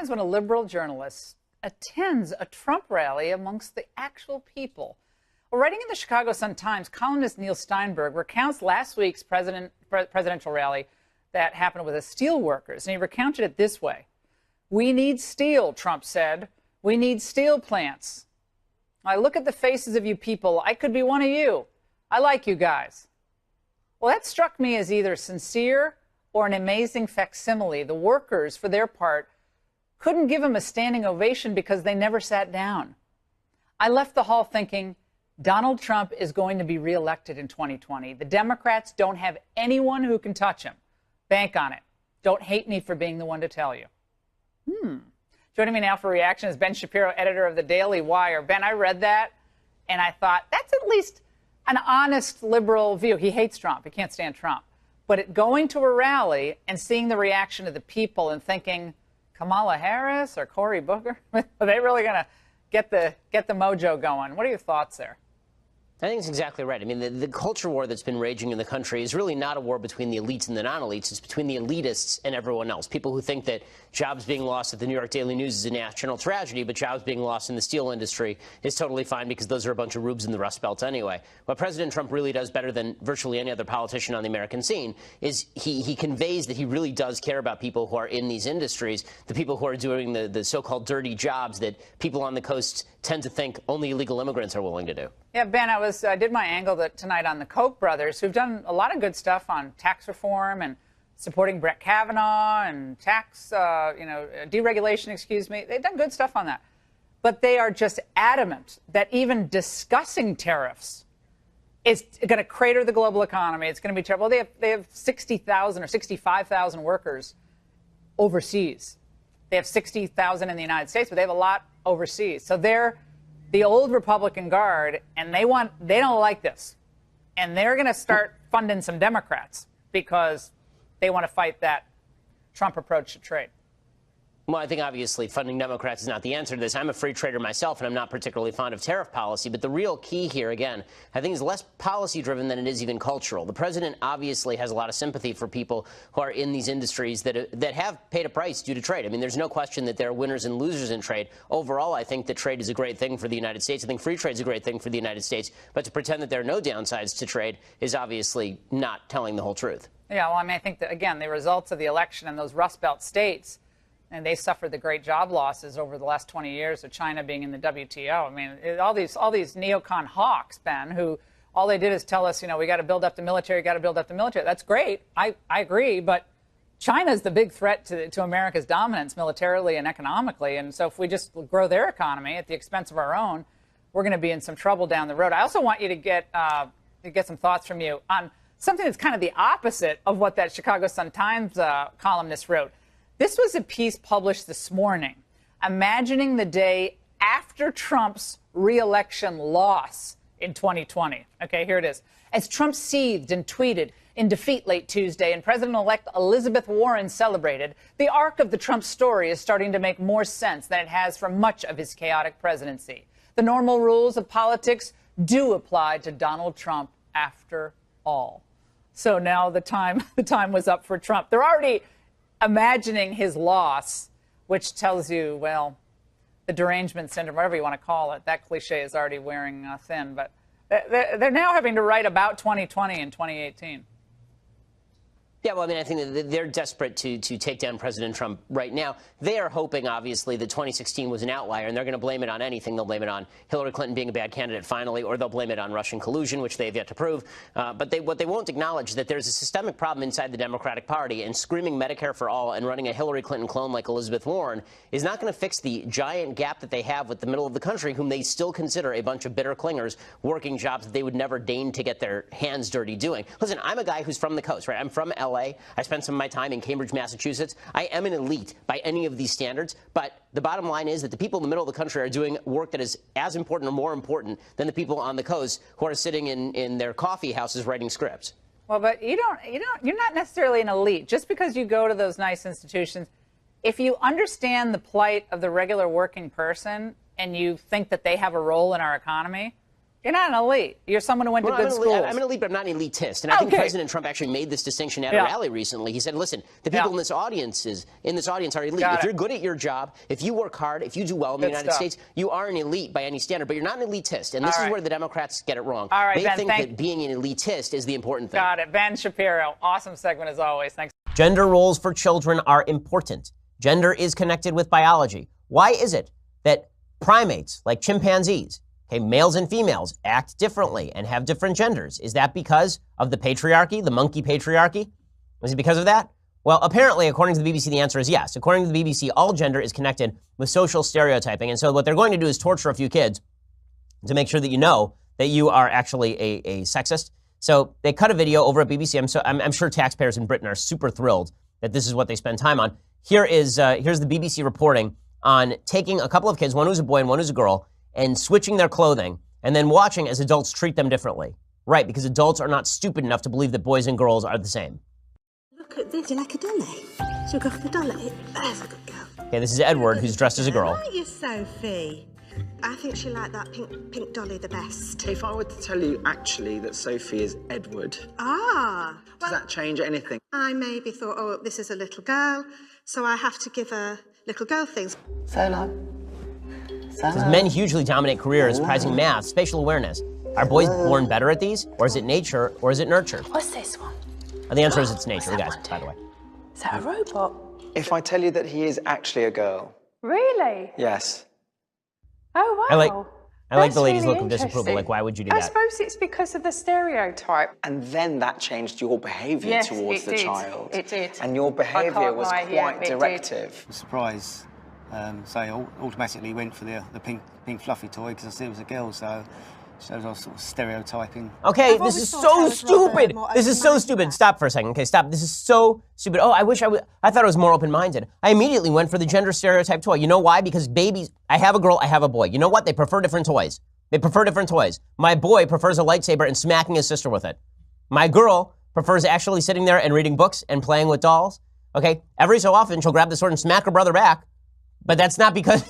happens when a liberal journalist attends a Trump rally amongst the actual people? Well, writing in the Chicago Sun-Times, columnist Neil Steinberg recounts last week's presidential rally that happened with the steel workers, and he recounted it this way. "We need steel," Trump said. "We need steel plants. I look at the faces of you people. I could be one of you. I like you guys." Well, that struck me as either sincere or an amazing facsimile. The workers, for their part, couldn't give him a standing ovation because they never sat down. I left the hall thinking, Donald Trump is going to be reelected in 2020. The Democrats don't have anyone who can touch him. Bank on it. Don't hate me for being the one to tell you. Joining me now for reaction is Ben Shapiro, editor of the Daily Wire. Ben, I read that, and I thought, that's at least an honest liberal view. He hates Trump. He can't stand Trump. But going to a rally and seeing the reaction of the people and thinking, Kamala Harris or Cory Booker, are they really going to get the mojo going? What are your thoughts there? I think it's exactly right. I mean, the culture war that's been raging in the country is really not a war between the elites and the non-elites. It's between the elitists and everyone else. People who think that jobs being lost at the New York Daily News is a national tragedy, but jobs being lost in the steel industry is totally fine because those are a bunch of rubes in the Rust Belt anyway. What President Trump really does better than virtually any other politician on the American scene is he conveys that he really does care about people who are in these industries, the people who are doing the so-called dirty jobs that people on the coast tend to think only illegal immigrants are willing to do. Yeah, Ben, I did my angle tonight on the Koch brothers, who've done a lot of good stuff on tax reform and supporting Brett Kavanaugh and tax, deregulation, excuse me. They've done good stuff on that. But they are just adamant that even discussing tariffs is going to crater the global economy. It's going to be terrible. They have 60,000 or 65,000 workers overseas. They have 60,000 in the United States, but they have a lot overseas. So they're the old Republican Guard, and they don't like this. And they're going to start funding some Democrats because they want to fight that Trump approach to trade. Well, I think obviously funding Democrats is not the answer to this. I'm a free trader myself, and I'm not particularly fond of tariff policy. But the real key here, again, I think is less policy-driven than it is even cultural. The president obviously has a lot of sympathy for people who are in these industries that have paid a price due to trade. I mean, there's no question that there are winners and losers in trade. Overall, I think that trade is a great thing for the United States. I think free trade is a great thing for the United States. But to pretend that there are no downsides to trade is obviously not telling the whole truth. Yeah, well, I mean, I think that, again, the results of the election in those Rust Belt states, and they suffered the great job losses over the last 20 years of China being in the WTO. I mean, all these neocon hawks, Ben, who all they did is tell us, we got to build up the military, got to build up the military. That's great. I agree. But China's the big threat to America's dominance militarily and economically. And so if we just grow their economy at the expense of our own, we're going to be in some trouble down the road. I also want you to get some thoughts from you on something that's kind of the opposite of what that Chicago Sun-Times columnist wrote. This was a piece published this morning, imagining the day after Trump's re-election loss in 2020. Okay, here it is. As Trump seethed and tweeted in defeat late Tuesday and President-elect Elizabeth Warren celebrated, the arc of the Trump story is starting to make more sense than it has for much of his chaotic presidency. The normal rules of politics do apply to Donald Trump after all. So now the time was up for Trump. They're already imagining his loss, which tells you, well, the derangement syndrome, whatever you want to call it, that cliche is already wearing thin. But they're now having to write about 2020 and 2018. Yeah, well, I mean, I think that they're desperate to take down President Trump right now. They are hoping, obviously, that 2016 was an outlier, and they're going to blame it on anything. They'll blame it on Hillary Clinton being a bad candidate finally, or they'll blame it on Russian collusion, which they have yet to prove. But what they won't acknowledge is that there's a systemic problem inside the Democratic Party, and screaming Medicare for all and running a Hillary Clinton clone like Elizabeth Warren is not going to fix the giant gap that they have with the middle of the country, whom they still consider a bunch of bitter clingers working jobs that they would never deign to get their hands dirty doing. Listen, I'm a guy who's from the coast, right? I'm from L.A. I spent some of my time in Cambridge, Massachusetts. I am an elite by any of these standards, but the bottom line is that the people in the middle of the country are doing work that is as important or more important than the people on the coast who are sitting in their coffee houses writing scripts. Well, but you're not necessarily an elite. Just because you go to those nice institutions, if you understand the plight of the regular working person and you think that they have a role in our economy, You're not an elite. You're someone who went to good schools. I'm an elite, but I'm not an elitist. And I think President Trump actually made this distinction at a rally recently. He said, listen, the people in this audience are elite. If you're good at your job, if you work hard, if you do well in the United States, you are an elite by any standard, but you're not an elitist. And this is where the Democrats get it wrong. All right, they Ben, think that being an elitist is the important thing. Got it. Ben Shapiro, awesome segment as always. Thanks. Gender roles for children are important. Gender is connected with biology. Why is it that primates, like chimpanzees, males and females, act differently and have different genders? Is that because of the patriarchy, the monkey patriarchy? Is it because of that? Well, apparently, according to the BBC, the answer is yes. According to the BBC, all gender is connected with social stereotyping. And so what they're going to do is torture a few kids to make sure that you know that you are actually a sexist. So they cut a video over at BBC. I'm sure taxpayers in Britain are super thrilled that this is what they spend time on. Here's the BBC reporting on taking a couple of kids, one who's a boy and one who's a girl, and switching their clothing, and then watching as adults treat them differently. Right, because adults are not stupid enough to believe that boys and girls are the same. Look at this, you like a dolly? She'll go for the dolly. There's a good girl. Okay, this is Edward, who's dressed as a girl. Aren't you, Sophie? I think she liked that pink dolly the best. If I were to tell you actually that Sophie is Edward, does that change anything? I maybe thought, oh, this is a little girl, so I have to give her little girl things. Says men hugely dominate careers, prizing math, spatial awareness. Are boys born better at these, or is it nature, or is it nurture? What's this one? And the answer is it's nature, guys, by the way. Is that a robot? If I tell you that he is actually a girl. Really? Yes. Oh, wow. I like the lady's look of disapproval. Like, why would you do that? I suppose it's because of the stereotype. And then that changed your behaviour towards the child. It did. And your behaviour was quite it directive. Surprise. So I automatically went for the pink fluffy toy because I said it was a girl, so I was sort of stereotyping. Okay, this is so stupid. This is so stupid. Stop for a second. Okay, stop. This is so stupid. Oh, I thought I was more open-minded. I immediately went for the gender stereotype toy. You know why? Because babies, I have a girl, I have a boy. You know what? They prefer different toys. They prefer different toys. My boy prefers a lightsaber and smacking his sister with it. My girl prefers actually sitting there and reading books and playing with dolls. Okay, every so often she'll grab the sword and smack her brother back. But that's not because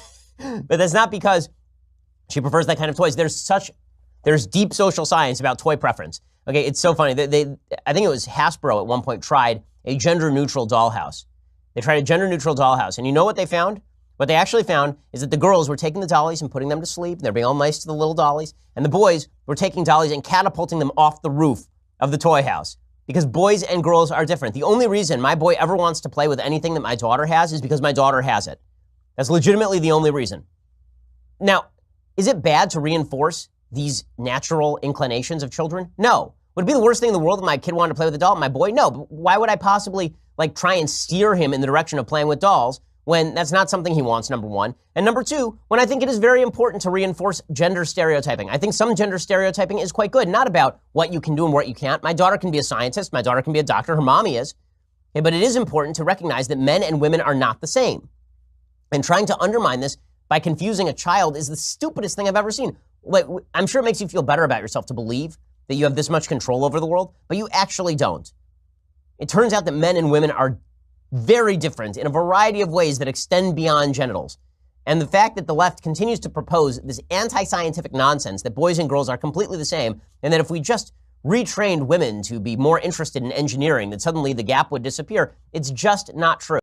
she prefers that kind of toys. There's deep social science about toy preference. Okay, it's so funny. I think it was Hasbro at one point tried a gender-neutral dollhouse. They tried a gender-neutral dollhouse, and you know what they found? What they actually found is that the girls were taking the dollies and putting them to sleep, and they're being all nice to the little dollies, and the boys were taking dollies and catapulting them off the roof of the toy house. Because boys and girls are different. The only reason my boy ever wants to play with anything that my daughter has is because my daughter has it. That's legitimately the only reason. Now, is it bad to reinforce these natural inclinations of children? No. Would it be the worst thing in the world if my kid wanted to play with a doll? My boy? No. But why would I possibly try and steer him in the direction of playing with dolls when that's not something he wants, number one? And number two, when I think it is very important to reinforce gender stereotyping. I think some gender stereotyping is quite good, not about what you can do and what you can't. My daughter can be a scientist. My daughter can be a doctor. Her mommy is. Okay, but it is important to recognize that men and women are not the same. And trying to undermine this by confusing a child is the stupidest thing I've ever seen. I'm sure it makes you feel better about yourself to believe that you have this much control over the world, but you actually don't. It turns out that men and women are very different in a variety of ways that extend beyond genitals. And the fact that the left continues to propose this anti-scientific nonsense that boys and girls are completely the same, and that if we just retrained women to be more interested in engineering, that suddenly the gap would disappear, it's just not true.